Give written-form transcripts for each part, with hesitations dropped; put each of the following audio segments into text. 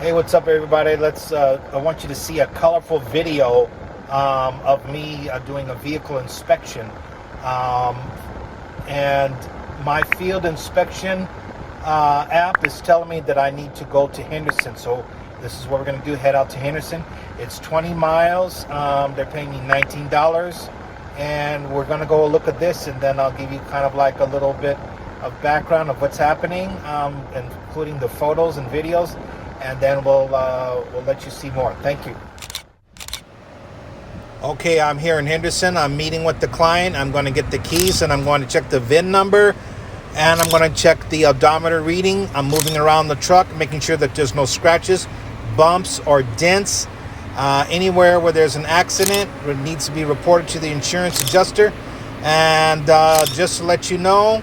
Hey, what's up, everybody? I want you to see a colorful video of me doing a vehicle inspection. And my field inspection app is telling me that I need to go to Henderson. So this is what we're going to do, head out to Henderson. It's 20 miles. They're paying me $19. And we're going to go look at this, and then I'll give you kind of like a little bit of background of what's happening, including the photos and videos. And then we'll let you see more. Thank you. Okay, I'm here in Henderson. I'm meeting with the client. I'm going to get the keys, and I'm going to check the VIN number, and I'm going to check the odometer reading. I'm moving around the truck, making sure that there's no scratches, bumps, or dents. Anywhere where there's an accident, it needs to be reported to the insurance adjuster. And just to let you know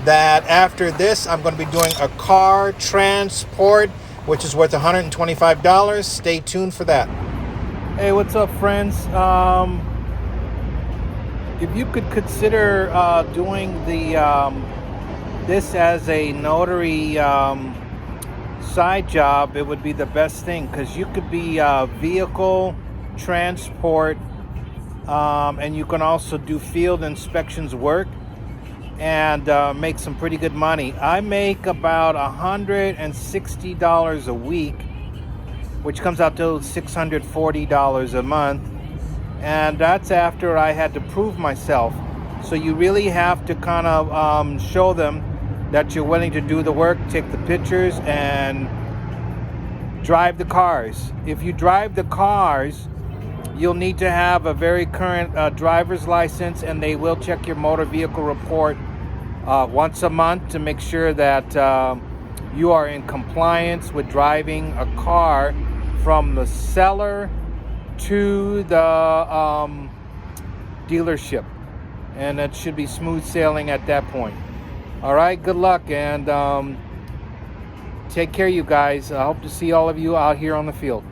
that after this, I'm going to be doing a car transport, which is worth $125. Stay tuned for that. Hey, what's up, friends? If you could consider doing this as a notary side job, it would be the best thing, because you could be vehicle transport, and you can also do field inspections work and make some pretty good money. I make about $160 a week, which comes out to $640 a month, and that's after I had to prove myself. So you really have to kind of show them that you're willing to do the work, take the pictures, and drive the cars. If you drive the cars, you'll need to have a very current driver's license, and they will check your motor vehicle report once a month to make sure that you are in compliance with driving a car from the seller to the dealership. And it should be smooth sailing at that point. All right, good luck, and take care, you guys. I hope to see all of you out here on the field.